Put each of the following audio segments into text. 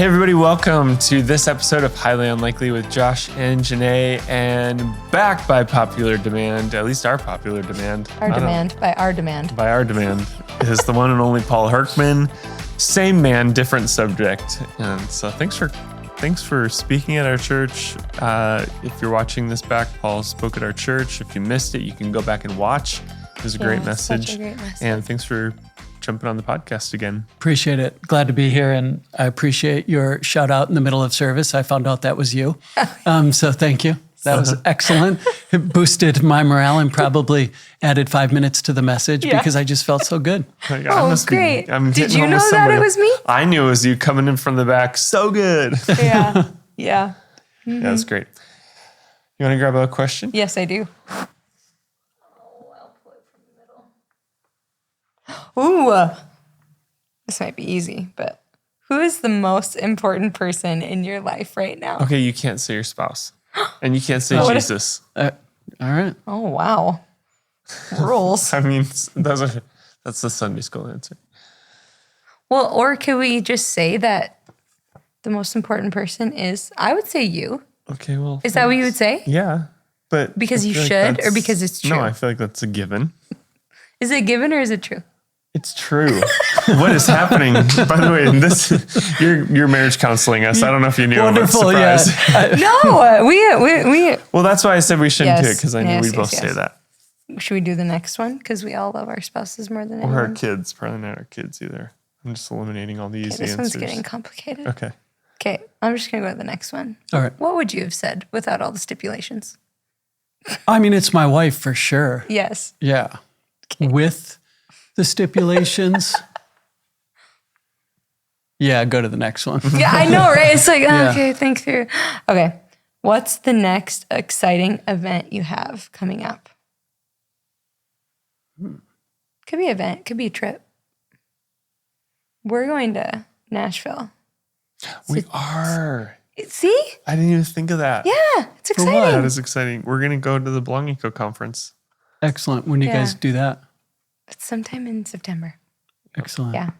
Hey everybody, welcome to this episode of Highly Unlikely with Josh and Jenaye, and back by popular demand, at least our popular demand. By our demand, is the one and only Paul Hurckman. Same man, different subject. And so thanks for speaking at our church. If you're watching this back, Paul spoke at our church. If you missed it, you can go back and watch. It was a great message. Such a great message. And thanks for jumping on the podcast again. Appreciate it. Glad to be here. And I appreciate your shout out in the middle of service. I found out that was you. So thank you. That was excellent. It boosted my morale and probably added 5 minutes to the message because I just felt so good. Like, great. Did you know that it was me? I knew it was you coming in from the back. So good. Yeah. Mm-hmm. Yeah, that's great. You want to grab a question? Yes, I do. Ooh, this might be easy, but who is the most important person in your life right now? Okay, you can't say your spouse. And you can't say Jesus. All right. Oh, wow. Rules. I mean, that's the Sunday school answer. Well, or could we just say that the most important person is, I would say you. Okay, well. Is that what you would say? Yeah, but. Because you should or because it's true? No, I feel like that's a given. Is it a given or is it true? It's true. What is happening? By the way, you're marriage counseling us. I don't know if you knew. Wonderful, surprise. Yeah. No, we. Well, that's why I said we shouldn't do it, Yes, because I knew yes, we'd both yes, say yes. that. Should we do the next one? Because we all love our spouses more than Or anyone. our kids. Probably not our kids either. I'm just eliminating all the easy This answers. one's getting complicated. Okay. I'm just going to go to the next one. All right. What would you have said without all the stipulations? I mean, it's my wife for sure. Yes. Yeah. With the stipulations. Yeah, go to the next one. Yeah, I know, right? It's like, Yeah. okay, think through. Okay. What's the next exciting event you have coming up? Could be an event, could be a trip. We're going to Nashville. We are. See? I didn't even think of that. Yeah, it's For exciting. what? That is exciting. We're going to go to the Belongico conference. Excellent. When do you guys do that? It's sometime in September. Excellent. Yeah.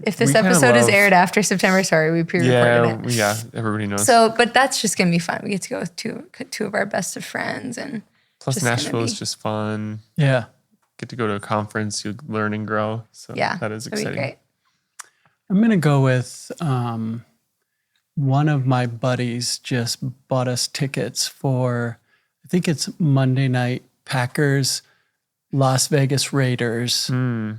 If this We kinda episode is love- aired after September, sorry, we pre-recorded it. Yeah, everybody knows. So, but that's just going to be fun. We get to go with two of our best of friends. And Plus, just gonna Nashville is be- just fun. Yeah. Get to go to a conference, you learn and grow. So yeah, that is it'll be exciting. great. I'm going to go with one of my buddies just bought us tickets for, I think it's Monday night, Packers, Las Vegas Raiders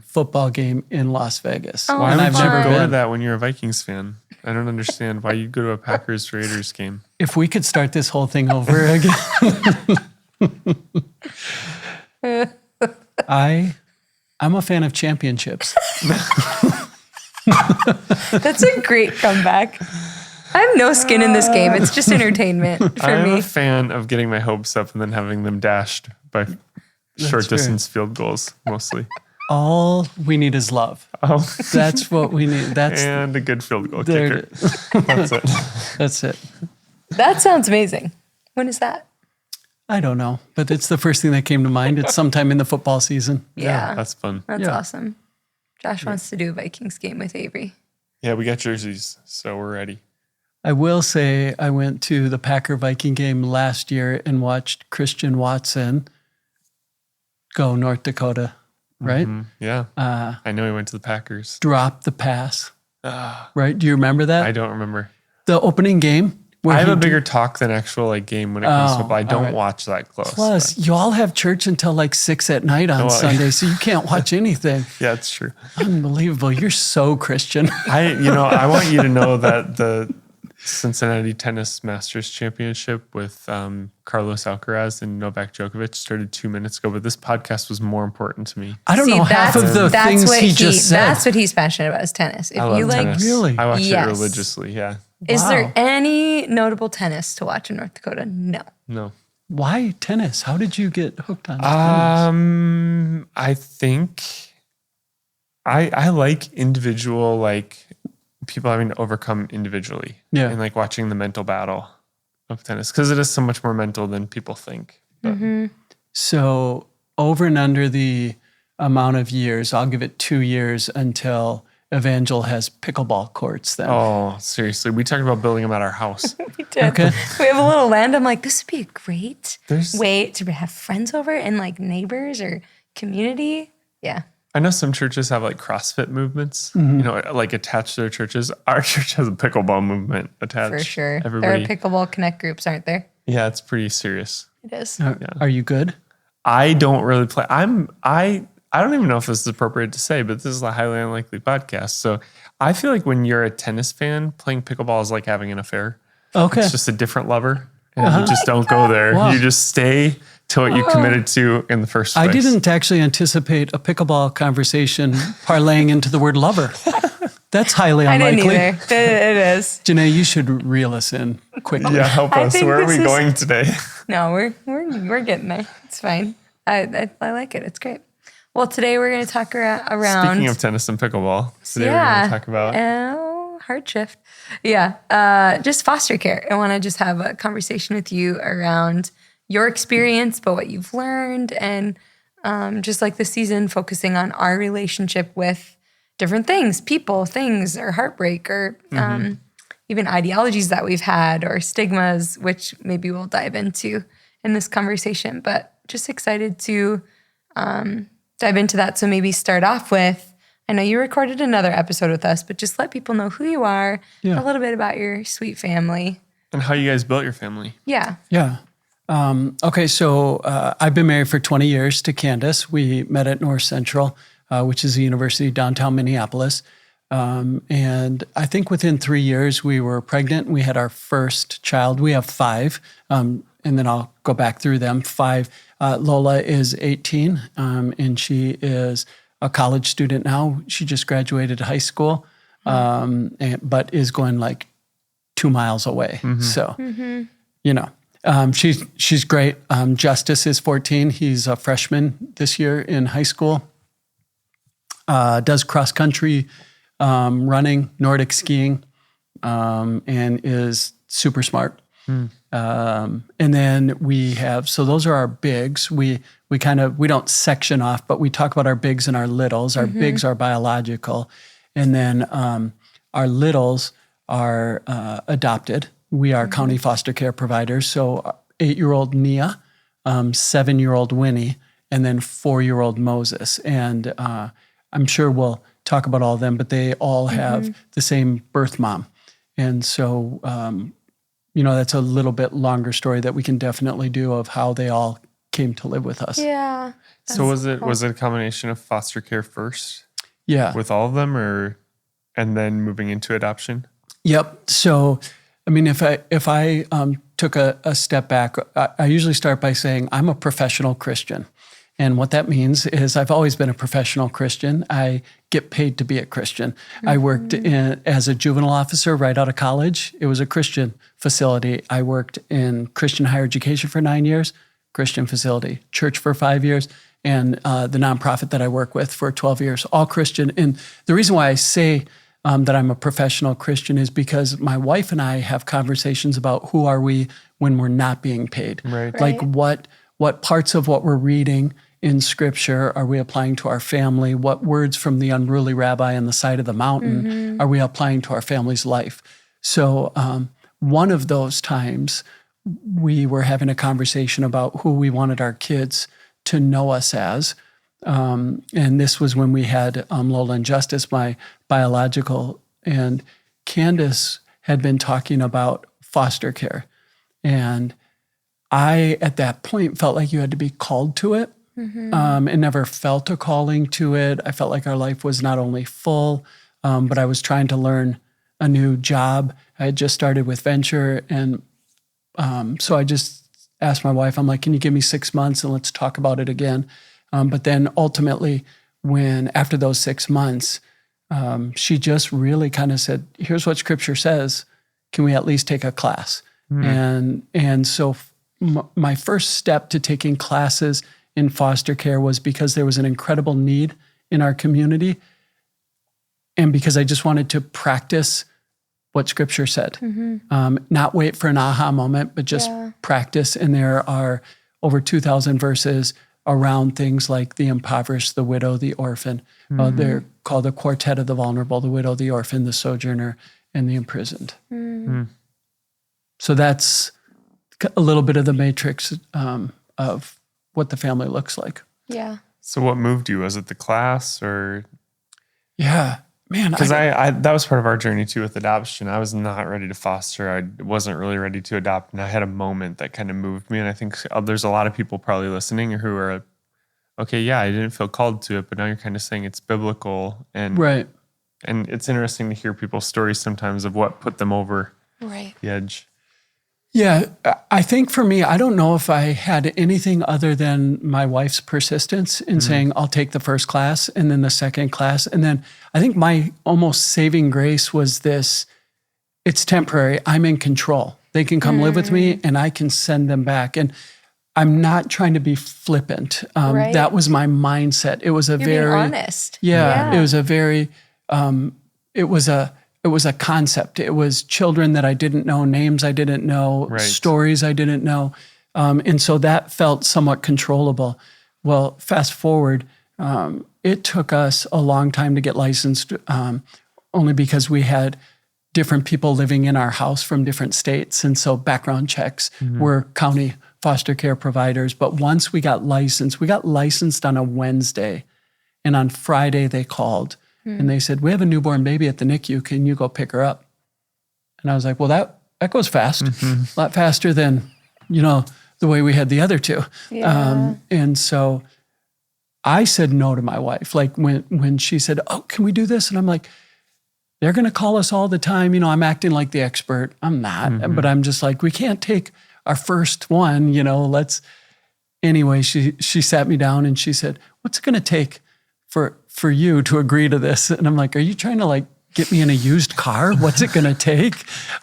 football game in Las Vegas. Oh, Why and would I've you never go to been. that when you're a Vikings fan? I don't understand why you'd go to a Packers Raiders game. If we could start this whole thing over again. I'm a fan of championships. That's a great comeback. I have no skin in this game. It's just entertainment for I'm me. a fan of getting my hopes up and then having them dashed by short fair. distance field goals, mostly. All we need is love. Oh, That's what we need. That's and a good field goal there kicker. it is. That's it. That's it. That sounds amazing. When is that? I don't know, but it's the first thing that came to mind. It's sometime in the football season. Yeah. That's fun. That's Yeah. awesome. Josh wants to do a Vikings game with Avery. Yeah, we got jerseys, so we're ready. I will say I went to the Packer Viking game last year and watched Christian Watson go North Dakota, right? Yeah. I know he went to the Packers. Drop the pass, right? Do you remember that? I don't remember. The opening game? Where I have he a bigger talk than actual game when it comes to football. I don't right. watch that close. Plus, but- you all have church until like 6 at night on Oh, Sunday, so you can't watch anything. yeah, it's true. Unbelievable. You're so Christian. I want you to know that the Cincinnati Tennis Masters Championship with Carlos Alcaraz and Novak Djokovic started 2 minutes ago, but this podcast was more important to me. I don't know half of the things he just said. That's what he's passionate about is tennis. If I love you like, tennis. Really? I watch Yes. it religiously, yeah. is Wow. there any notable tennis to watch in North Dakota? No. No. Why tennis? How did you get hooked on tennis? I think I like individual, like people having to overcome individually. Yeah. And like watching the mental battle of tennis because it is so much more mental than people think. But So over and under the amount of years, I'll give it 2 years until Evangel has pickleball courts then. Oh, seriously. We talked about building them at our house. We did. Okay. We have a little land. I'm like, this would be a great There's- way to have friends over and like neighbors or community. Yeah. I know some churches have like CrossFit movements, like attached to their churches. Our church has a pickleball movement attached. For sure. Everybody. There are pickleball connect groups, aren't there? Yeah, it's pretty serious. It is. Are you good? I don't really play. I don't even know if this is appropriate to say, but this is a highly unlikely podcast. So I feel like when you're a tennis fan, playing pickleball is like having an affair. Okay. It's just a different lover. And you just don't go there. Wow. You just stay to what you committed to in the first place. I didn't actually anticipate a pickleball conversation parlaying into the word lover. That's highly I didn't unlikely. either. It is. Jenaye, you should reel us in quickly. Yeah, help I us. think Where are this we is- going today? No, we're getting there. It's fine. I like it. It's great. Well, today we're going to talk around. Speaking of tennis and pickleball, today we're going to talk about. Hard shift. Yeah. Just foster care. I want to just have a conversation with you around your experience, but what you've learned, and just like the season, focusing on our relationship with different things, people, things, or heartbreak, or even ideologies that we've had, or stigmas, which maybe we'll dive into in this conversation. But just excited to dive into that. So maybe start off with, I know you recorded another episode with us, but just let people know who you are, Yeah. a little bit about your sweet family. And how you guys built your family. Yeah. Yeah. Okay, so I've been married for 20 years to Candace. We met at North Central, which is a university downtown Minneapolis. And I think within 3 years, we were pregnant. We had our first child. We have 5, and then I'll go back through them. 5. Lola is 18, and she is a college student now. She just graduated high school, but is going like 2 miles away. So, she's great. Justice is 14. He's a freshman this year in high school. Does cross country, running, Nordic skiing, and is super smart. And then we have, so those are our bigs. We don't section off, but we talk about our bigs and our littles. Our bigs are biological. And then our littles are adopted. We are county foster care providers. So 8-year-old Nia, 7-year-old Winnie, and then 4-year-old Moses. And I'm sure we'll talk about all of them, but they all have the same birth mom. And so, that's a little bit longer story that we can definitely do of how they all came to live with us. Yeah. So was it a combination of foster care first Yeah. with all of them, and then moving into adoption? Yep. So, if I took a step back, I usually start by saying I'm a professional Christian. And what that means is I've always been a professional Christian. I get paid to be a Christian. I worked as a juvenile officer right out of college. It was a Christian facility. I worked in Christian higher education for 9 years, Christian facility, church for 5 years, and the nonprofit that I work with for 12 years, all Christian. And the reason why I say that I'm a professional Christian is because my wife and I have conversations about who are we when we're not being paid. Right. Like what parts of what we're reading in Scripture are we applying to our family? What words from the unruly rabbi on the side of the mountain are we applying to our family's life? So one of those times we were having a conversation about who we wanted our kids to know us as. And this was when we had Lola and Justice, my biological, and Candace had been talking about foster care. And I, at that point, felt like you had to be called to it. And never felt a calling to it. I felt like our life was not only full, but I was trying to learn a new job. I had just started with venture. And so I just asked my wife, I'm like, can you give me 6 months and let's talk about it again? But then ultimately, after those 6 months, she just really kind of said, here's what Scripture says. Can we at least take a class? And so my first step to taking classes in foster care was because there was an incredible need in our community, and because I just wanted to practice what Scripture said. Not wait for an aha moment, but just practice. And there are over 2,000 verses around things like the impoverished, the widow, the orphan. They're called the quartet of the vulnerable, the widow, the orphan, the sojourner, and the imprisoned. So that's a little bit of the matrix of what the family looks like. Yeah. So what moved you? Was it the class or? Yeah, man. Because I that was part of our journey too with adoption. I was not ready to foster. I wasn't really ready to adopt. And I had a moment that kind of moved me. And I think there's a lot of people probably listening who are, okay, yeah, I didn't feel called to it, but now you're kind of saying it's biblical. And Right. And it's interesting to hear people's stories sometimes of what put them over the edge. Yeah, I think for me, I don't know if I had anything other than my wife's persistence in saying, I'll take the first class and then the second class. And then I think my almost saving grace was this, it's temporary. I'm in control. They can come live with me and I can send them back. And I'm not trying to be flippant. That was my mindset. It was a You're very being honest. Yeah, it was a very, it was a concept. It was children that I didn't know, names I didn't know, stories I didn't know. And so that felt somewhat controllable. Well, fast forward, it took us a long time to get licensed, only because we had different people living in our house from different states. And so background checks were county foster care providers. But once we got licensed on a Wednesday. And on Friday they called. And they said, we have a newborn baby at the NICU. Can you go pick her up? And I was like, well, that goes fast, a lot faster than, the way we had the other two. Yeah. And so I said no to my wife. Like when she said, oh, can we do this? And I'm like, they're going to call us all the time. I'm acting like the expert. I'm not, but I'm just like, we can't take our first one, anyway, she sat me down and she said, what's it going to take for you to agree to this? And I'm like, are you trying to get me in a used car? What's it going to take?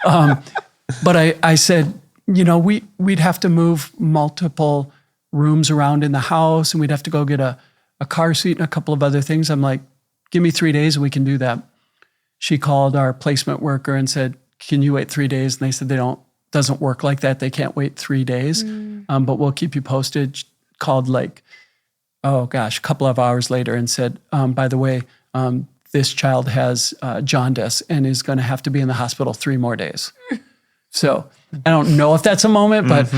But I said, we'd have to move multiple rooms around in the house and we'd have to go get a car seat and a couple of other things. I'm like, give me 3 days and we can do that. She called our placement worker and said, can you wait 3 days? And they said, doesn't work like that. They can't wait 3 days, but we'll keep you posted. She called a couple of hours later and said, by the way, this child has jaundice and is going to have to be in the hospital 3 more days. So I don't know if that's a moment, but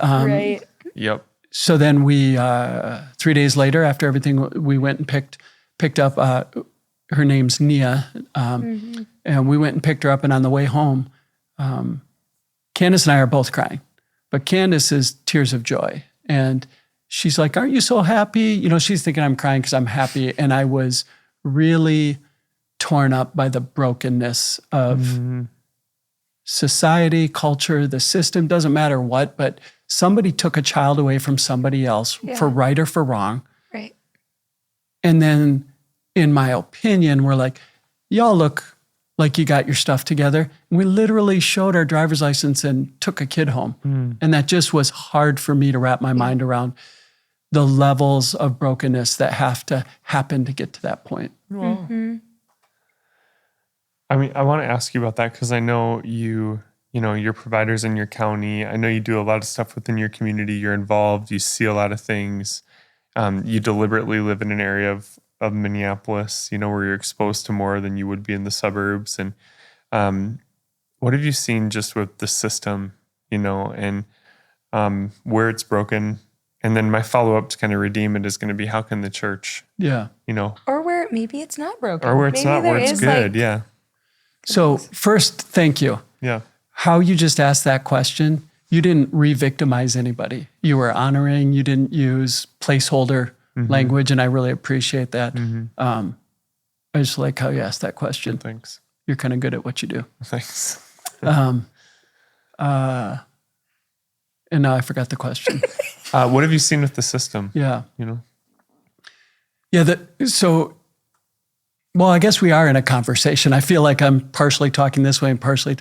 Right. Yep. So then we, 3 days later, after everything, we went and picked up, her name's Nia, and we went and picked her up. And on the way home, Candace and I are both crying, but Candace is tears of joy. And she's like, aren't you so happy? She's thinking I'm crying because I'm happy. And I was really torn up by the brokenness of society, culture, the system, doesn't matter what, but somebody took a child away from somebody else for right or for wrong. Right. And then, in my opinion, we're like, y'all look like you got your stuff together. And we literally showed our driver's license and took a kid home. And that just was hard for me to wrap my mind around the levels of brokenness that have to happen to get to that point. I mean, I want to ask you about that because I know you're providers in your county. I know you do a lot of stuff within your community. You're involved. You see a lot of things. You deliberately live in an area of Minneapolis, where you're exposed to more than you would be in the suburbs. And what have you seen just with the system, and where it's broken? And then my follow-up to kind of redeem it is going to be, how can the church, or where maybe it's not broken, or where it's not, where it's good. Yeah. So first, thank you. Yeah. How you just asked that question, you didn't re-victimize anybody. You were honoring, you didn't use placeholder language, and I really appreciate that. I just like how you asked that question. Thanks. You're kind of good at what you do. Thanks. And now I forgot the question. What have you seen with the system? Yeah. Yeah. Well, I guess we are in a conversation. I feel like I'm partially talking this way and partially.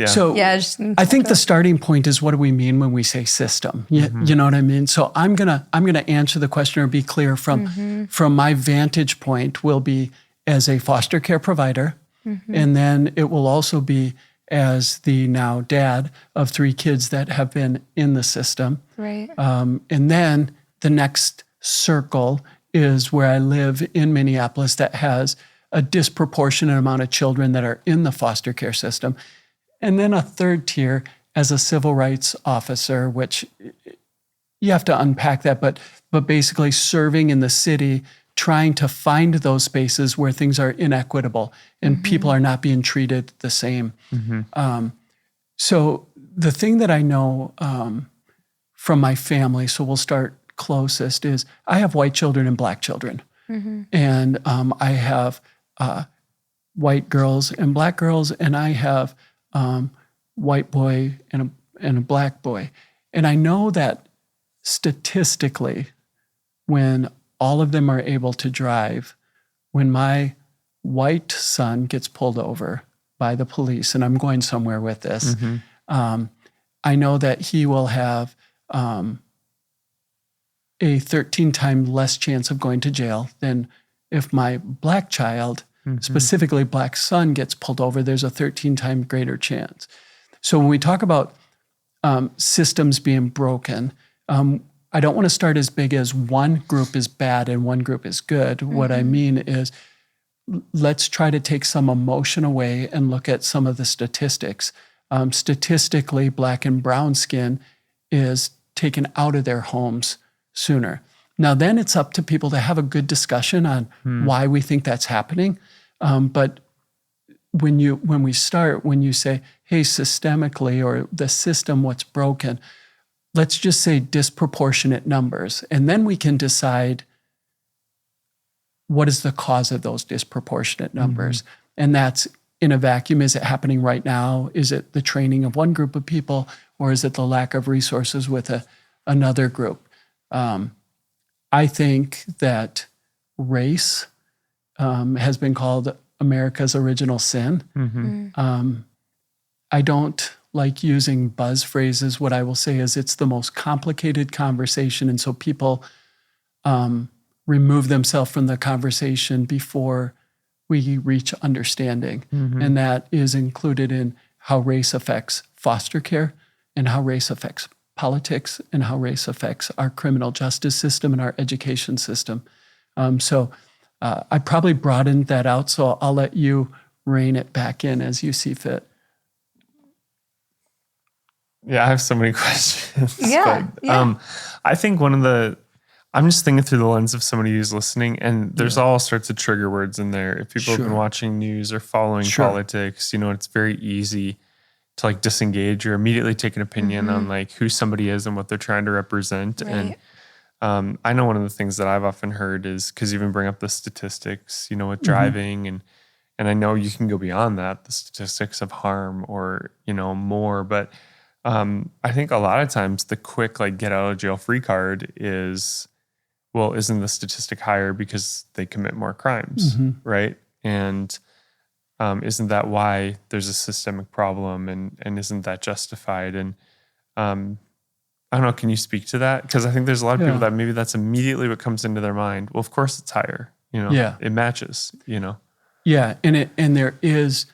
So I think the starting point is, what do we mean when we say system? You know what I mean? So I'm gonna answer the question or be clear from my vantage point will be as a foster care provider, and then it will also be as the now dad of 3 kids that have been in the system. Right. And then The next circle is where I live in Minneapolis that has a disproportionate amount of children that are in the foster care system. And then a third tier as a civil rights officer, which you have to unpack that, but basically serving in the city, trying to find those spaces where things are inequitable and people are not being treated the same. So the thing that I know from my family, so we'll start closest, is I have white children and black children. And I have white girls and black girls, and I have white boy and a black boy. And I know that statistically, when all of them are able to drive, when my white son gets pulled over by the police, and I'm going somewhere with this, I know that he will have a 13 times less chance of going to jail than if my black child, specifically black son, gets pulled over. There's a 13 times greater chance. So when we talk about systems being broken, I don't want to start as big as one group is bad and one group is good. What I mean is, let's try to take some emotion away and look at some of the statistics. Statistically, black and brown skin is taken out of their homes sooner. Now, then it's up to people to have a good discussion on why we think that's happening. But when you say, hey, systemically, or the system, what's broken, let's just say disproportionate numbers. And then we can decide what is the cause of those disproportionate numbers. And that's in a vacuum. Is it happening right now? Is it the training of one group of people, or is it the lack of resources with another group? I think that race has been called America's original sin. I don't like using buzz phrases. What I will say is it's the most complicated conversation, and so people remove themselves from the conversation before we reach understanding. And that is included in how race affects foster care, and how race affects politics, and how race affects our criminal justice system and our education system. So I probably broadened that out, so I'll let you rein it back in as you see fit. Yeah, I have so many questions. Yeah, I think I'm just thinking through the lens of somebody who's listening, and there's all sorts of trigger words in there. If people have been watching news or following politics, it's very easy to like disengage or immediately take an opinion on like who somebody is and what they're trying to represent. Right. And I know one of the things that I've often heard is, because you even bring up the statistics, with driving, and I know you can go beyond that, the statistics of harm or, more, but I think a lot of times the quick like get out of jail free card is, well, isn't the statistic higher because they commit more crimes, right? And isn't that why there's a systemic problem, and isn't that justified? And I don't know, can you speak to that? Because I think there's a lot of people that maybe that's immediately what comes into their mind. Well, of course it's higher, it matches, Yeah, and there is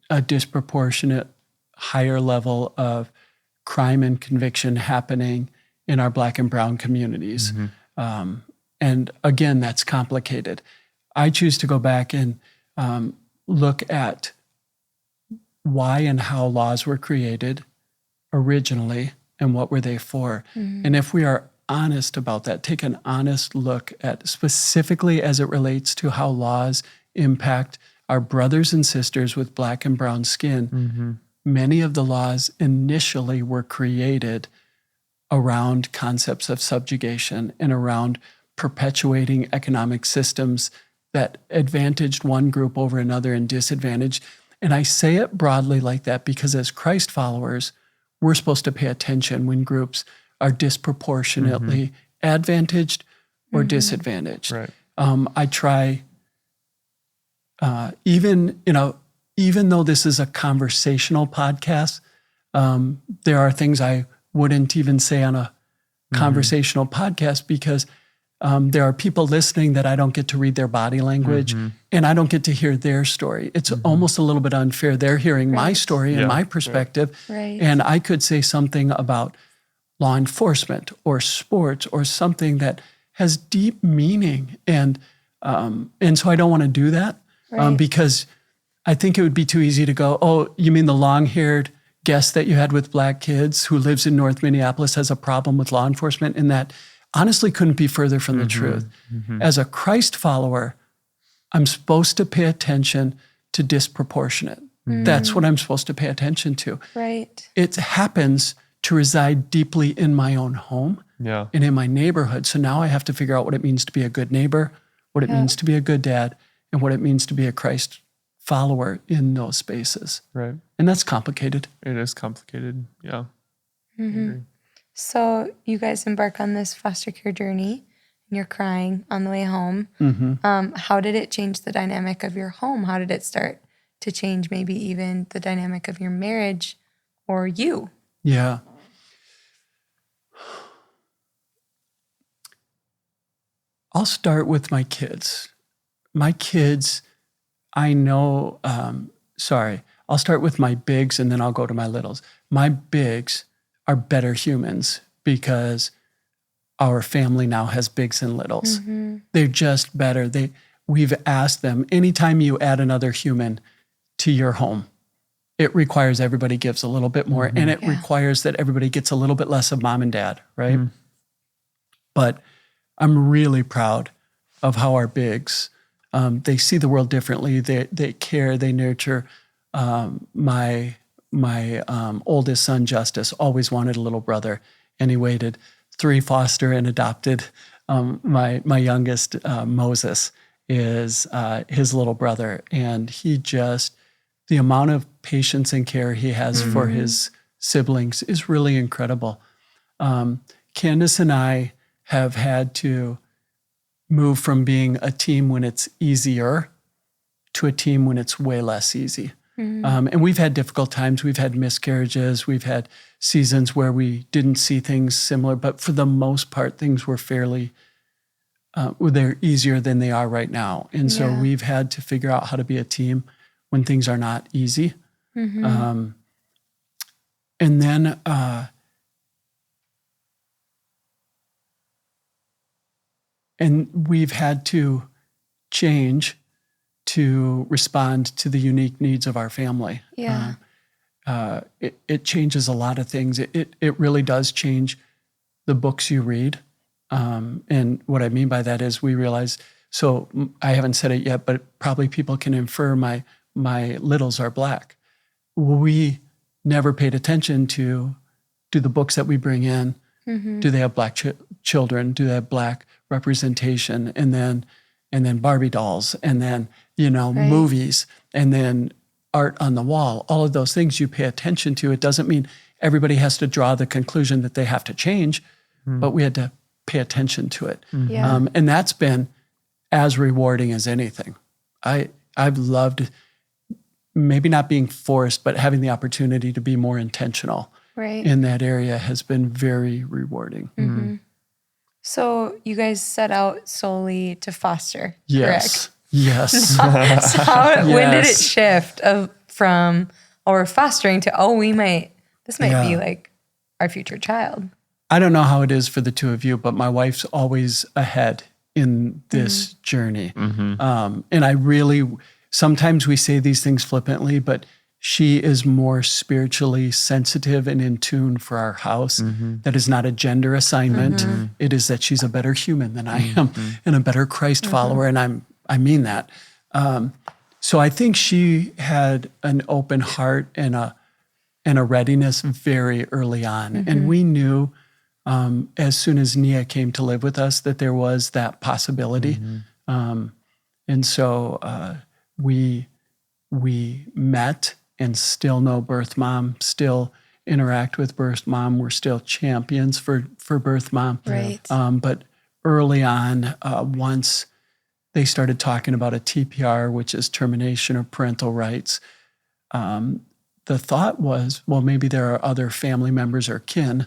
a disproportionate higher level of crime and conviction happening in our black and brown communities. And again, that's complicated. I choose to go back and look at why and how laws were created originally and what were they for. And if we are honest about that, take an honest look at specifically as it relates to how laws impact our brothers and sisters with black and brown skin. Many of the laws initially were created around concepts of subjugation and around perpetuating economic systems that advantaged one group over another and disadvantaged. And I say it broadly like that because as Christ followers, we're supposed to pay attention when groups are disproportionately advantaged or disadvantaged. Right. I try, even though this is a conversational podcast, there are things I wouldn't even say on a conversational podcast because there are people listening that I don't get to read their body language and I don't get to hear their story. It's almost a little bit unfair. They're hearing my story and my perspective. Right. And I could say something about law enforcement or sports or something that has deep meaning. And so I don't want to do that Right. because I think it would be too easy to go, oh, you mean the long-haired guest that you had with black kids who lives in North Minneapolis has a problem with law enforcement? And that honestly couldn't be further from the truth. As a Christ follower, I'm supposed to pay attention to disproportionate. That's what I'm supposed to pay attention to. Right. It happens to reside deeply in my own home Yeah. and in my neighborhood. So now I have to figure out what it means to be a good neighbor, what it means to be a good dad, and what it means to be a Christ follower in those spaces. Right. And that's complicated. It is complicated. Yeah. So you guys embark on this foster care journey, and you're crying on the way home. How did it change the dynamic of your home? How did it start to change maybe even the dynamic of your marriage or you? Yeah. I'll start with my kids. My kids, I know, I'll start with my bigs and then I'll go to my littles. My bigs are better humans because our family now has bigs and littles. They're just better. We've asked them, anytime you add another human to your home, it requires everybody gives a little bit more, and it requires that everybody gets a little bit less of mom and dad, right? But I'm really proud of how our bigs, they see the world differently. They care, they nurture. My oldest son, Justice, always wanted a little brother, and he waited. 3 foster and adopted. My youngest, Moses, is his little brother, and he just, the amount of patience and care he has for his siblings is really incredible. Candace and I have had to move from being a team when it's easier to a team when it's way less easy. And we've had difficult times. We've had miscarriages. We've had seasons where we didn't see things similar, but for the most part, things were fairly, they're easier than they are right now. And so we've had to figure out how to be a team when things are not easy. And then and we've had to change to respond to the unique needs of our family. Yeah. It changes a lot of things. It really does change the books you read. And what I mean by that is we realize, so I haven't said it yet, but probably people can infer my littles are black. We never paid attention to, do the books that we bring in, do they have black children? Do they have black representation? And then Barbie dolls, and then, movies, and then art on the wall, all of those things you pay attention to. It doesn't mean everybody has to draw the conclusion that they have to change, but we had to pay attention to it. Yeah. And that's been as rewarding as anything. I've loved maybe not being forced, but having the opportunity to be more intentional in that area has been very rewarding. So you guys set out solely to foster, Yes. correct? Yes. So when did it Yes. shift from we're fostering to, this might be like our future child? I don't know how it is for the two of you, but my wife's always ahead in this journey. And I really, sometimes we say these things flippantly, but she is more spiritually sensitive and in tune for our house. That is not a gender assignment. It is that she's a better human than I am and a better Christ follower. And I mean that. So I think she had an open heart and a readiness very early on. And we knew as soon as Nia came to live with us that there was that possibility. And so we met and still know birth mom, still interact with birth mom. We're still champions for birth mom. Right. But early on, once they started talking about a TPR, which is termination of parental rights, the thought was, well, maybe there are other family members or kin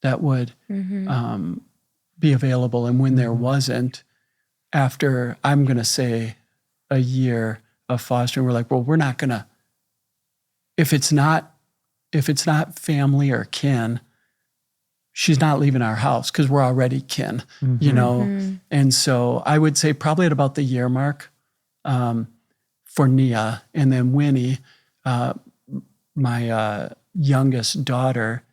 that would be available. And when there wasn't, after, I'm going to say, a year of fostering, we're like, well, we're not going to, if it's not family or kin, she's not leaving our house because we're already kin, you know? And so I would say probably at about the year mark for Nia, and then Winnie, my youngest daughter,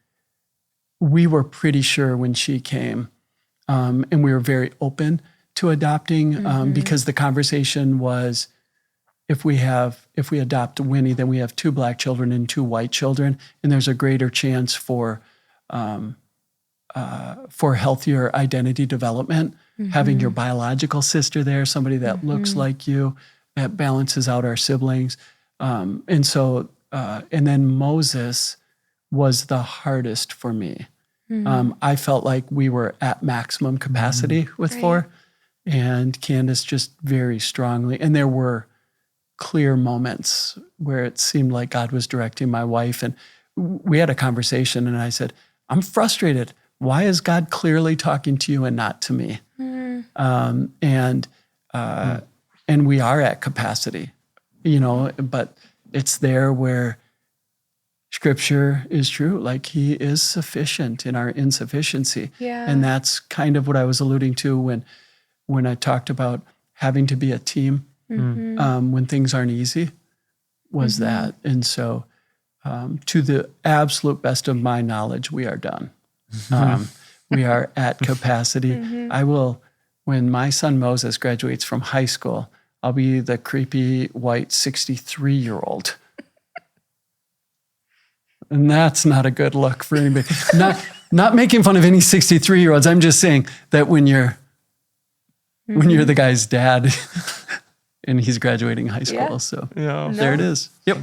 we were pretty sure when she came, and we were very open to adopting because the conversation was, if we adopt Winnie, then we have 2 Black children and 2 white children, and there's a greater chance for healthier identity development. Having your biological sister there, somebody that looks like you, that balances out our siblings, and so and then Moses was the hardest for me. I felt like we were at maximum capacity with 4, and Candace just very strongly, and there were clear moments where it seemed like God was directing my wife, and we had a conversation, and I said, I'm frustrated. Why is God clearly talking to you and not to me? And we are at capacity, you know, but it's there where Scripture is true. Like, He is sufficient in our insufficiency. Yeah. And that's kind of what I was alluding to when I talked about having to be a team when things aren't easy, was that. And so to the absolute best of my knowledge, we are done. We are at capacity. I will, when my son Moses graduates from high school, I'll be the creepy white 63-year-old. And that's not a good look for anybody. Not making fun of any 63-year-olds. I'm just saying that when you're the guy's dad and he's graduating high school. So there it is. Yep.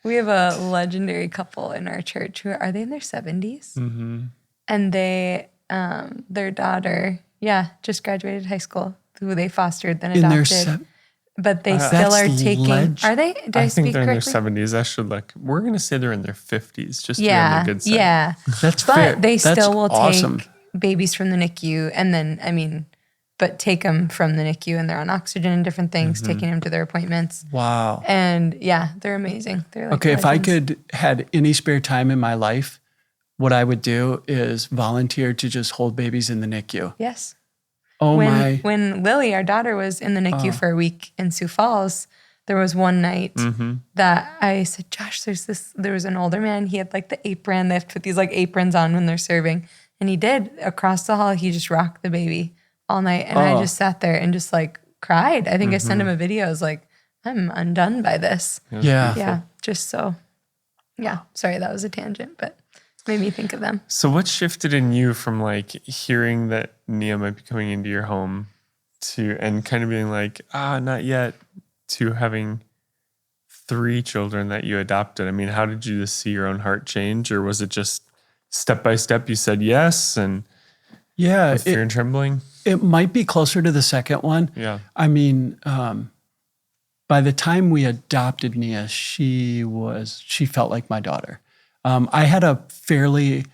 We have a legendary couple in our church who are they in their 70s? And they, their daughter, just graduated high school, who they fostered, then adopted. But they still are taking. Are they? Did I think speak they're correctly? in their 70s. I should we're going to say they're in their 50s, just to be on the good side. Yeah. That's fair. But they That's still will awesome. take babies from the NICU, and then, but take them from the NICU, and they're on oxygen and different things, taking them to their appointments. Wow. And they're amazing. They're Okay, legends. if I could had any spare time in my life, what I would do is volunteer to just hold babies in the NICU. Yes. When Lily, our daughter, was in the NICU for a week in Sioux Falls, there was one night that I said, Josh, there was an older man. He had the apron. They have to put these aprons on when they're serving. And he did. Across the hall, he just rocked the baby all night. And I just sat there and just cried. I think I sent him a video. I was like, I'm undone by this. Yeah. Just so. Yeah. Sorry, that was a tangent, but made me think of them. So what shifted in you from hearing that Nia might be coming into your home and kind of being not yet, to having 3 children that you adopted? I mean, how did you just see your own heart change, or was it just step by step you said yes and with fear and trembling? It might be closer to the second one. Yeah. I mean, by the time we adopted Nia, she felt like my daughter. I had a fairly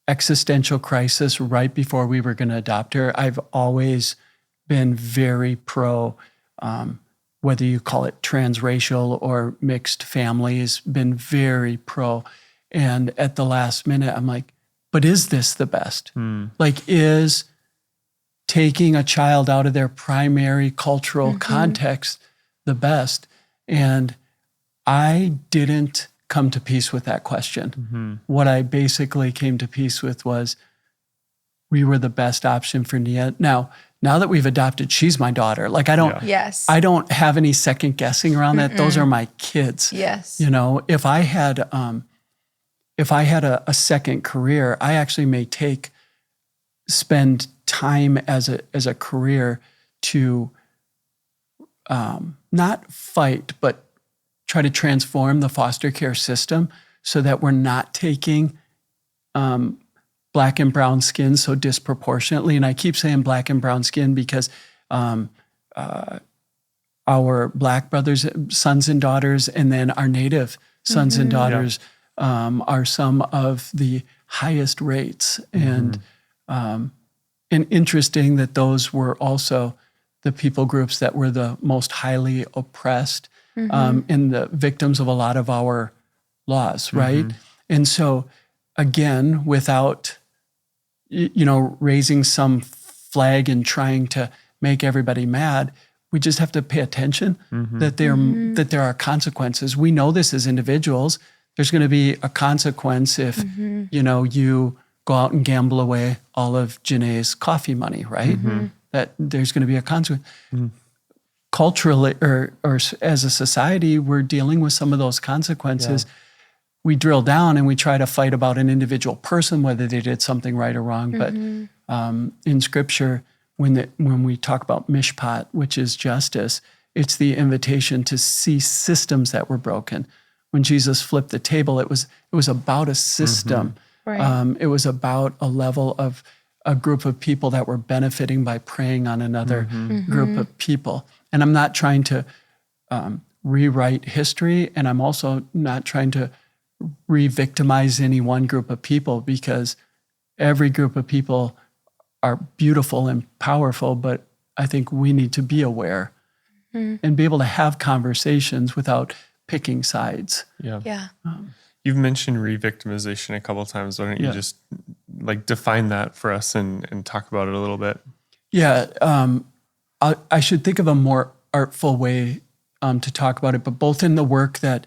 existential crisis right before we were going to adopt her. I've always been very pro, whether you call it transracial or mixed families, been very pro. And at the last minute, I'm like, but is this the best? Is taking a child out of their primary cultural context the best? And I didn't come to peace with that question. What I basically came to peace with was we were the best option for Nia. Now that we've adopted, she's my daughter. I don't have any second guessing around that. Those are my kids. Yes. If I had a second career, I actually may spend time as a career to not fight, but try to transform the foster care system so that we're not taking Black and brown skin so disproportionately. And I keep saying Black and brown skin because our Black brothers, sons and daughters, and then our Native sons and daughters are some of the highest rates. And interesting that those were also the people groups that were the most highly oppressed and the victims of a lot of our laws, right? And so, again, without raising some flag and trying to make everybody mad. We just have to pay attention that there are consequences. We know this as individuals. There's going to be a consequence if you go out and gamble away all of Jenaye's coffee money, right? That there's going to be a consequence. Culturally, or as a society, we're dealing with some of those consequences. Yeah. We drill down and we try to fight about an individual person, whether they did something right or wrong. But in Scripture, when we talk about mishpat, which is justice, it's the invitation to see systems that were broken. When Jesus flipped the table, it was about a system. Right. It was about a level of a group of people that were benefiting by preying on another group of people. And I'm not trying to rewrite history, and I'm also not trying to re-victimize any one group of people, because every group of people are beautiful and powerful, but I think we need to be aware and be able to have conversations without picking sides. Yeah. You've mentioned re-victimization a couple of times. Why don't you just define that for us and talk about it a little bit? Yeah. I should think of a more artful way to talk about it, but both in the work that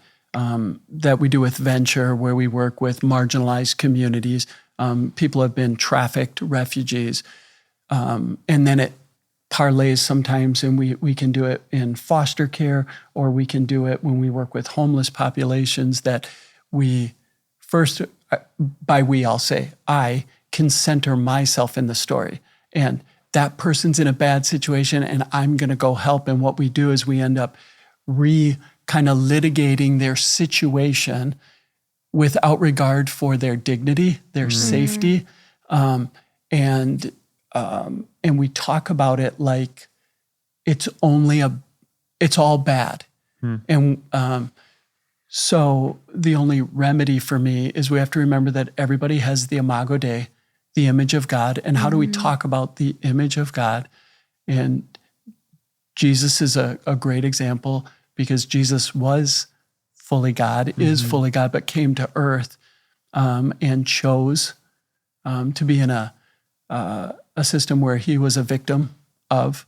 we do with Venture, where we work with marginalized communities, people have been trafficked, refugees, and then it parlays sometimes, and we can do it in foster care, or we can do it when we work with homeless populations, that we first, I'll say, I can center myself in the story. And that person's in a bad situation and I'm going to go help. And what we do is we end up kind of litigating their situation without regard for their dignity, their safety. And we talk about it like it's all bad. And so the only remedy for me is we have to remember that everybody has the imago Dei, the image of God. And how do we talk about the image of God? And Jesus is a great example, because Jesus was fully God, is fully God, but came to earth and chose to be in a system where he was a victim of,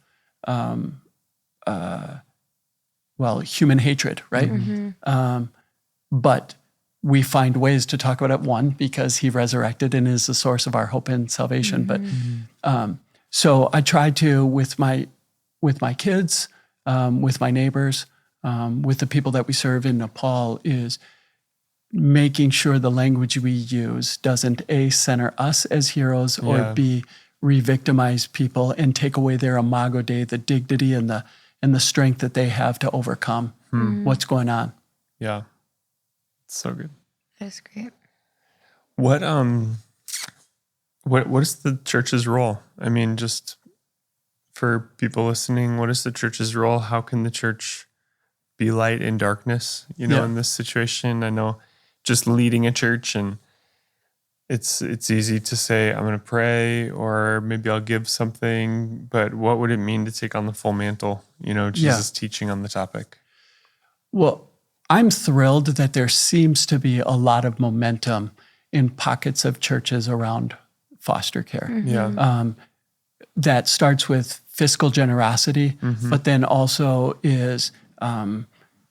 human hatred, right? But we find ways to talk about it, one, because he resurrected and is the source of our hope and salvation. But so I try to, with my kids, with my neighbors, with the people that we serve in Nepal, is making sure the language we use doesn't A, center us as heroes, or B, re-victimize people and take away their imago Dei, the dignity and the strength that they have to overcome what's going on. Yeah. So good. That's great. What is the church's role? I mean, just for people listening, what is the church's role? How can the church be light in darkness, in this situation? I know just leading a church, and it's easy to say, I'm going to pray, or maybe I'll give something, but what would it mean to take on the full mantle, Jesus teaching on the topic? Well, I'm thrilled that there seems to be a lot of momentum in pockets of churches around foster care. That starts with fiscal generosity, but then also is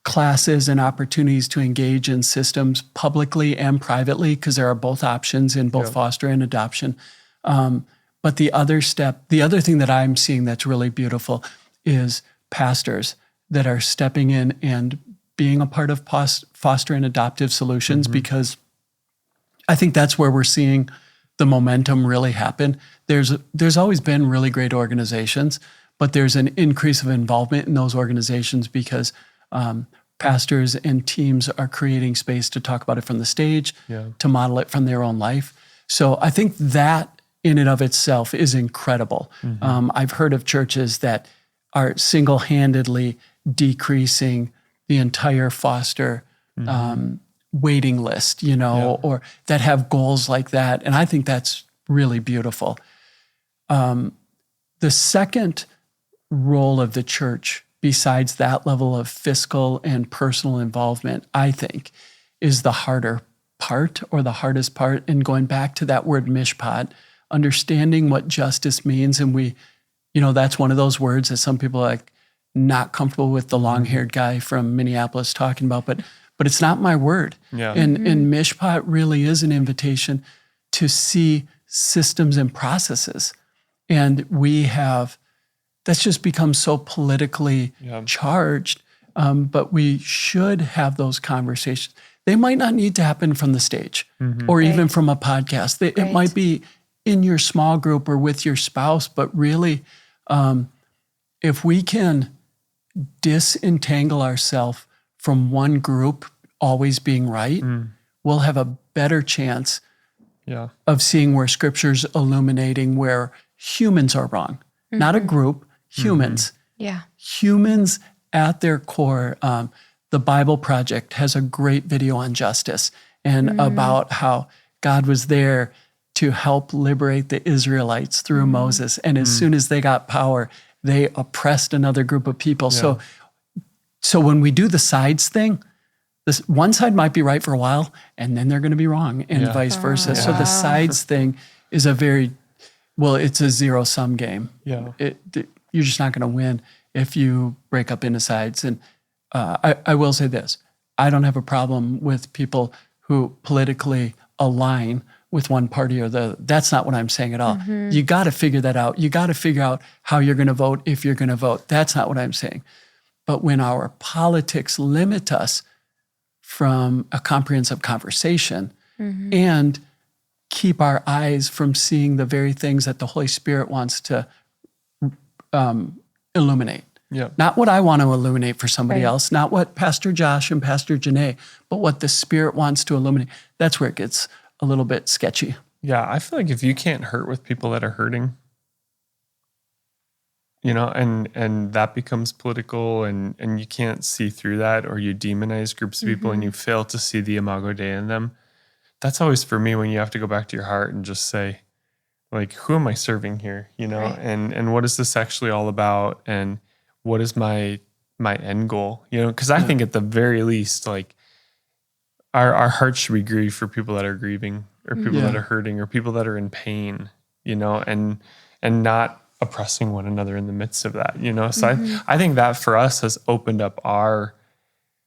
classes and opportunities to engage in systems publicly and privately, because there are both options in both foster and adoption. But the other thing that I'm seeing that's really beautiful is pastors that are stepping in and being a part of foster and adoptive solutions, because I think that's where we're seeing the momentum really happen. There's always been really great organizations, but there's an increase of involvement in those organizations because pastors and teams are creating space to talk about it from the stage, to model it from their own life. So I think that in and of itself is incredible. I've heard of churches that are single-handedly decreasing the entire foster waiting list, or that have goals like that. And I think that's really beautiful. The second role of the church, besides that level of fiscal and personal involvement, I think, is the harder part, or the hardest part. And going back to that word mishpat, understanding what justice means. And we, that's one of those words that some people are like not comfortable with the long-haired guy from Minneapolis talking about, but it's not my word. Yeah. And Mishpat really is an invitation to see systems and processes. And that's just become so politically charged, but we should have those conversations. They might not need to happen from the stage or even from a podcast. It might be in your small group or with your spouse, but really, if we can disentangle ourselves from one group always being right, we'll have a better chance of seeing where Scripture's illuminating where humans are wrong. Not a group, humans. Yeah. Humans at their core. The Bible Project has a great video on justice and about how God was there to help liberate the Israelites through Moses. And as soon as they got power, they oppressed another group of people. Yeah. So when we do the sides thing, this one side might be right for a while, and then they're going to be wrong, and vice versa. So the sides thing is it's a zero-sum game. Yeah. You're just not going to win if you break up into sides. And I will say this. I don't have a problem with people who politically align with one party or the. That's not what I'm saying at all. You got to figure that out. You got to figure out how you're going to vote if you're going to vote. That's not what I'm saying. But when our politics limit us from a comprehensive conversation and keep our eyes from seeing the very things that the Holy Spirit wants to illuminate. Yeah. Not what I want to illuminate for somebody else, not what Pastor Josh and Pastor Jenaye, but what the Spirit wants to illuminate. That's where it gets a little bit sketchy. Yeah, I feel like if you can't hurt with people that are hurting, and that becomes political and you can't see through that, or you demonize groups of people and you fail to see the imago Dei in them, that's always for me when you have to go back to your heart and just say, like, who am I serving here? And what is this actually all about? And what is my end goal? Because I think at the very least, like, our hearts should be grieved for people that are grieving or people that are hurting or people that are in pain, and not oppressing one another in the midst of that, So I think that for us has opened up our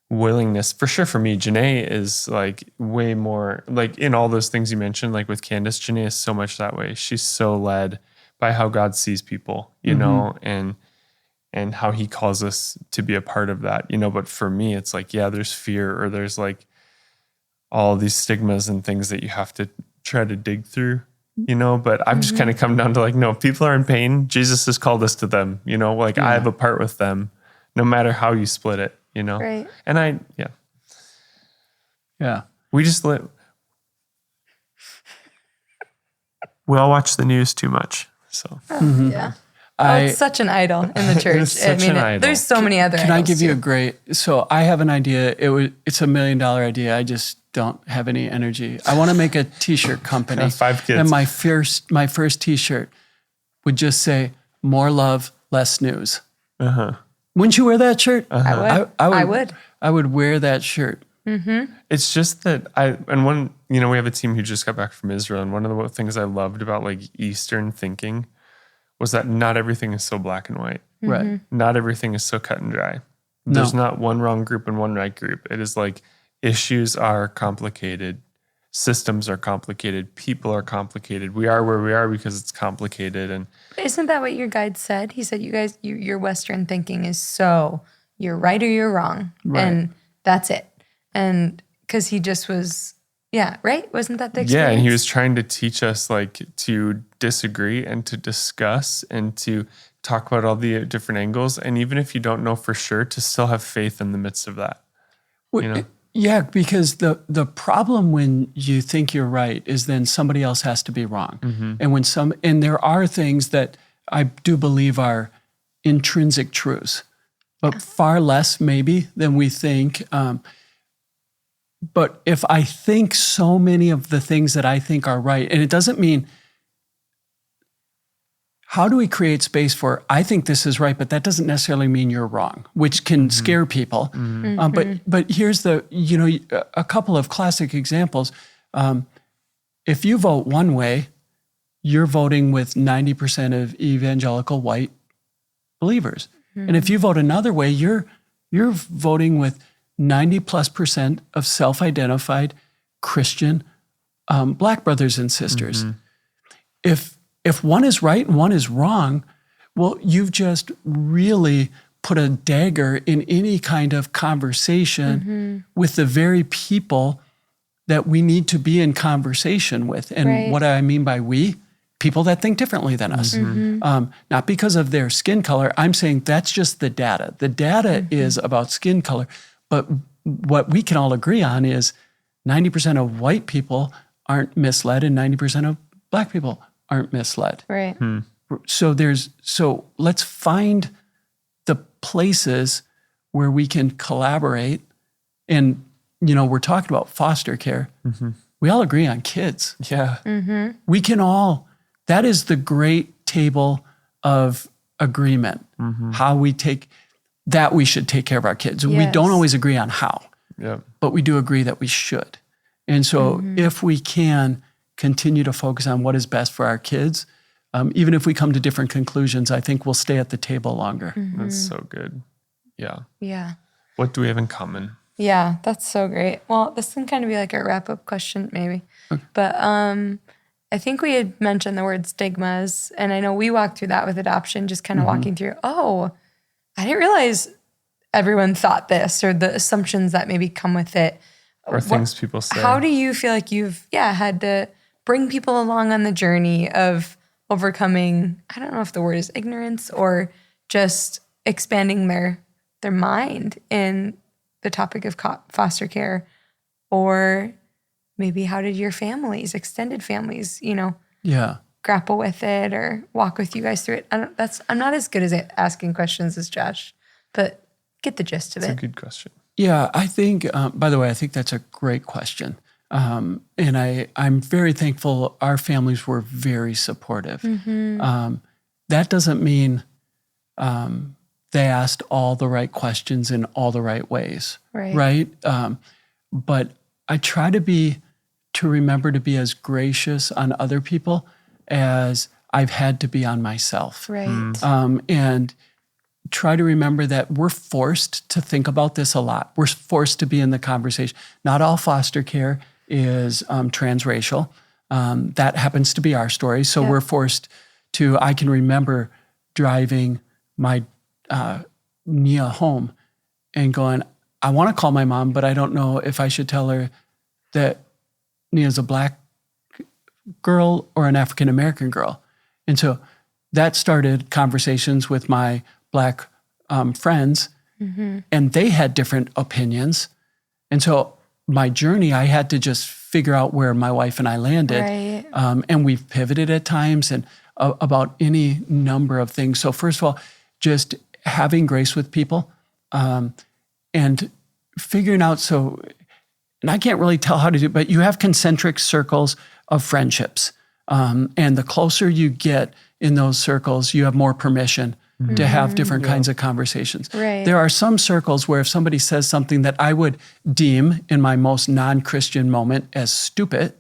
willingness. For sure, for me, Jenaye is like way more, like in all those things you mentioned, like with Candace, Jenaye is so much that way. She's so led by how God sees people, and how he calls us to be a part of that, But for me, it's like, there's fear or there's like all these stigmas and things that you have to try to dig through, but I've just kind of come down to like, no, people are in pain. Jesus has called us to them, like I have a part with them no matter how you split it, Right. And we just we all watch the news too much. So Yeah. It's such an idol in the church. It's such an idol. There's so many other Can I idols give you too. so I have an idea. It's $1 million idea. I just don't have any energy. I want to make a t-shirt company. 5 kids. And my first t-shirt would just say, more love, less news. Wouldn't you wear that shirt? I would. I would wear that shirt. It's just that we have a team who just got back from Israel, and one of the things I loved about like Eastern thinking was that not everything is so black and white. Right. Not everything is so cut and dry. There's not one wrong group and one right group. It is like issues are complicated, systems are complicated, people are complicated. We are where we are because it's complicated. And Isn't that what your guide said? He said, your Western thinking is so you're right or you're wrong. Right. And that's it. And because he just was, right? Wasn't that the experience? yeah, and he was trying to teach us like to disagree and to discuss and to talk about all the different angles. And even if you don't know for sure, to still have faith in the midst of that. Yeah, because the problem when you think you're right is then somebody else has to be wrong. And there are things that I do believe are intrinsic truths, but far less maybe than we think. But if I think so many of the things that I think are right, and it doesn't mean, how do we create space for, I think this is right, but that doesn't necessarily mean you're wrong, which can scare people. But here's a couple of classic examples. If you vote one way, you're voting with 90% of evangelical white believers. And if you vote another way, you're voting with 90+% of self-identified Christian Black brothers and sisters. If one is right and one is wrong, well, you've just really put a dagger in any kind of conversation with the very people that we need to be in conversation with. And what I mean by we, people that think differently than us. Not because of their skin color. I'm saying that's just the data. The data is about skin color. But what we can all agree on is 90% of white people aren't misled and 90% of Black people aren't misled. Right. So let's find the places where we can collaborate. And, we're talking about foster care. We all agree on kids. Yeah. We can all, that is the great table of agreement, how we should take care of our kids. We don't always agree on how, but we do agree that we should. And so if we can continue to focus on what is best for our kids, even if we come to different conclusions, I think we'll stay at the table longer. That's so good. Yeah. Yeah. What do we have in common? Yeah, that's so great. Well, this can kind of be like a wrap-up question, maybe. Okay. But I think we had mentioned the word stigmas, and I know we walked through that with adoption, just kind of walking through, I didn't realize everyone thought this, or the assumptions that maybe come with it. Or things people say. How do you feel like you've, had to bring people along on the journey of overcoming, I don't know if the word is ignorance, or just expanding their mind in the topic of foster care? Or maybe how did your families, extended families, grapple with it or walk with you guys through it? I'm not as good as asking questions as Josh, but get the gist of it. It's a good question. Yeah, I think, by the way, I think that's a great question. And I'm very thankful our families were very supportive. That doesn't mean they asked all the right questions in all the right ways, right? But I try to remember to be as gracious on other people as I've had to be on myself. Right. And try to remember that we're forced to think about this a lot. We're forced to be in the conversation. Not all foster care is transracial. That happens to be our story. So we're forced to, I can remember driving my Nia home and going, I want to call my mom, but I don't know if I should tell her that Nia's a Black girl or an African-American girl. And so that started conversations with my Black friends, and they had different opinions. And so my journey, I had to just figure out where my wife and I landed. Right. And we've pivoted at times and about any number of things. So first of all, just having grace with people and figuring out, and I can't really tell how to do it, but you have concentric circles of friendships. And the closer you get in those circles, you have more permission to have different kinds of conversations. Right. There are some circles where if somebody says something that I would deem in my most non-Christian moment as stupid,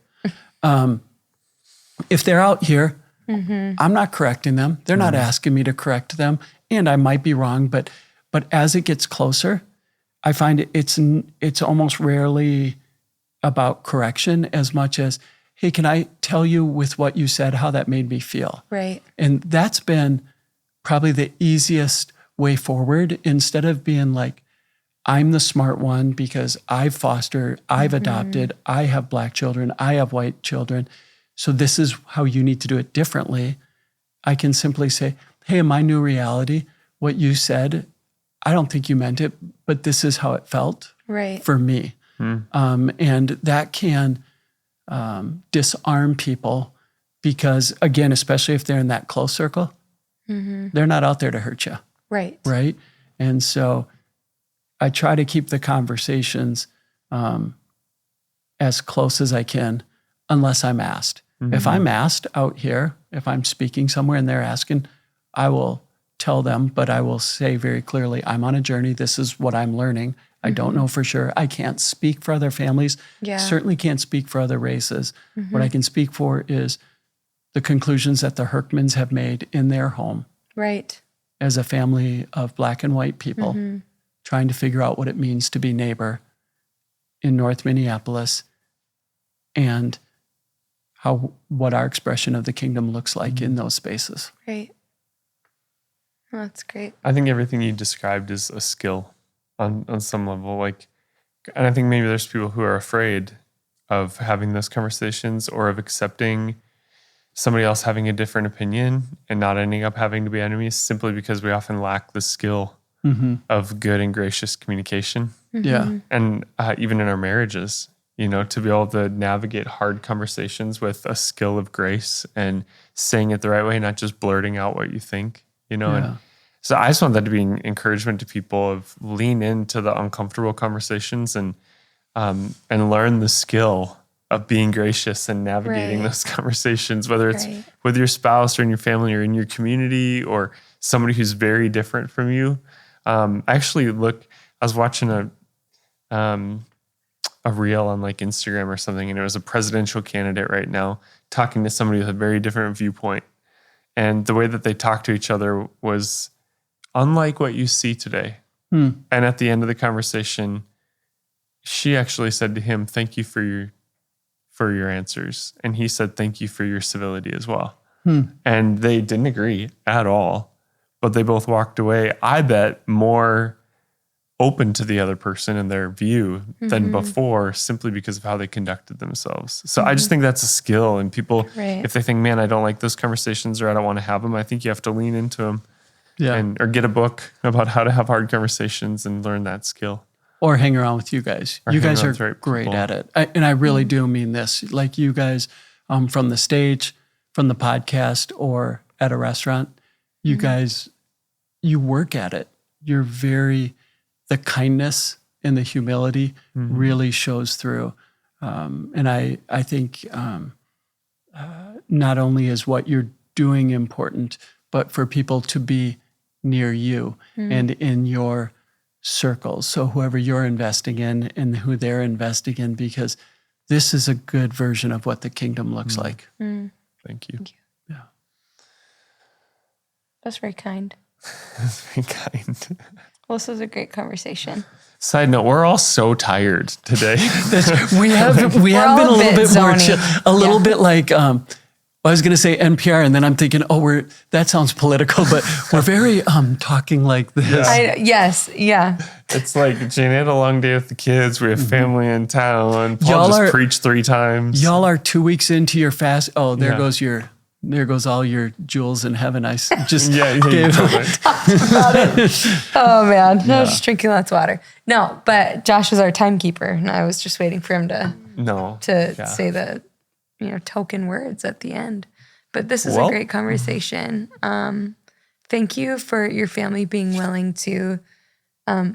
if they're out here, I'm not correcting them. They're not asking me to correct them. And I might be wrong, but as it gets closer, I find it's almost rarely about correction as much as, hey, can I tell you with what you said how that made me feel? Right. And that's been probably the easiest way forward, instead of being like, I'm the smart one because I've fostered, I've adopted, I have Black children, I have white children, so this is how you need to do it differently. I can simply say, hey, in my new reality, what you said, I don't think you meant it, but this is how it felt for me. And that can disarm people because, again, especially if they're in that close circle, they're not out there to hurt you. Right. Right? And so I try to keep the conversations as close as I can, unless I'm asked. If I'm asked out here, if I'm speaking somewhere and they're asking, I will tell them, but I will say very clearly, I'm on a journey. This is what I'm learning. I don't know for sure. I can't speak for other families. Yeah. Certainly can't speak for other races. What I can speak for is the conclusions that the Hurckmans have made in their home Right. as a family of Black and white people, trying to figure out what it means to be neighbor in North Minneapolis, and what our expression of the kingdom looks like in those spaces. Right. Oh, that's great. I think everything you described is a skill on some level. Like, and I think maybe there's people who are afraid of having those conversations or of accepting somebody else having a different opinion and not ending up having to be enemies simply because we often lack the skill of good and gracious communication. Yeah. And even in our marriages, to be able to navigate hard conversations with a skill of grace and saying it the right way, not just blurting out what you think, And so I just want that to be an encouragement to people of lean into the uncomfortable conversations and learn the skill of being gracious and navigating those conversations, whether it's with your spouse or in your family or in your community or somebody who's very different from you. I was watching a reel on like Instagram or something, and it was a presidential candidate right now talking to somebody with a very different viewpoint. And the way that they talked to each other was unlike what you see today. And at the end of the conversation, she actually said to him, "Thank you for your answers." And he said, "Thank you for your civility as well." And they didn't agree at all, but they both walked away, I bet, more open to the other person and their view than before, simply because of how they conducted themselves. So I just think that's a skill. And people, if they think, man, I don't like those conversations or I don't want to have them, I think you have to lean into them or get a book about how to have hard conversations and learn that skill. Or hang around with you guys. You guys are great at it. And I really do mean this. Like you guys from the stage, from the podcast, or at a restaurant, you guys, you work at it. The kindness and the humility really shows through. And I think not only is what you're doing important, but for people to be near you and in your circles. So whoever you're investing in and who they're investing in, because this is a good version of what the kingdom looks like. Thank you. Yeah. That's very kind. That's very kind. Well, this was a great conversation. Side note, we're all so tired today. We have been a little bit more chill, a little bit like I was going to say NPR, and then I'm thinking, that sounds political, but we're very talking like this. Yes. It's like Jenaye had a long day with the kids. We have family in town. Paul just preached 3 times. Y'all are 2 weeks into your fast. Oh, there goes all your jewels in heaven. I just gave it. Oh man, I was just drinking lots of water. No, but Josh was our timekeeper, and I was just waiting for him to say the token words at the end. But this is a great conversation. Thank you for your family being willing to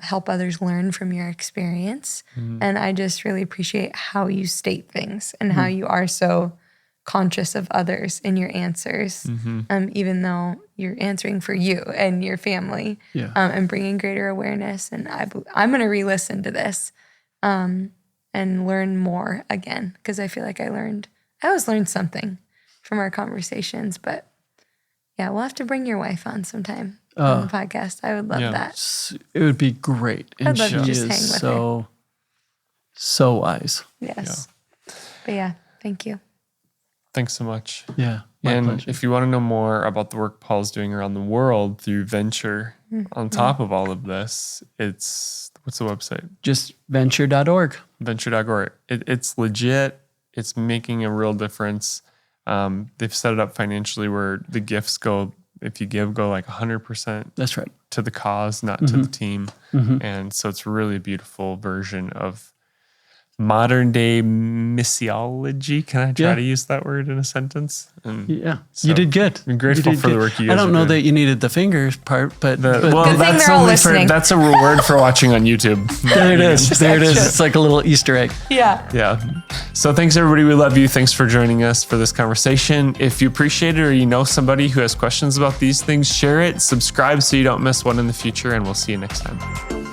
help others learn from your experience. And I just really appreciate how you state things and how you are so conscious of others in your answers, even though you're answering for you and your family, and bringing greater awareness. And I'm going to re-listen to this and learn more again, because I feel like I always learned something from our conversations. But yeah, we'll have to bring your wife on sometime on the podcast. I would love that. It would be great. And I'd love she to just is hang with her. So wise. Yes. But yeah, thank you. Thanks so much. Yeah. And pleasure. if you want to know more about the work Paul's doing around the world through Venture, on top of all of this, what's the website? Just venture.org. Venture.org. It's legit. It's making a real difference. They've set it up financially where the gifts go, if you give, go like 100%. That's right. To the cause, not to the team. And so it's really a beautiful version of modern day missiology. Can I try to use that word in a sentence? Yeah, so you did good. I'm grateful for the work you guys I don't know doing. that you needed the fingers part, but that's a reward for watching on YouTube. There it is. There it is. It's like a little Easter egg. Yeah. So thanks everybody. We love you. Thanks for joining us for this conversation. If you appreciate it or you know somebody who has questions about these things, share it, subscribe so you don't miss one in the future, and we'll see you next time.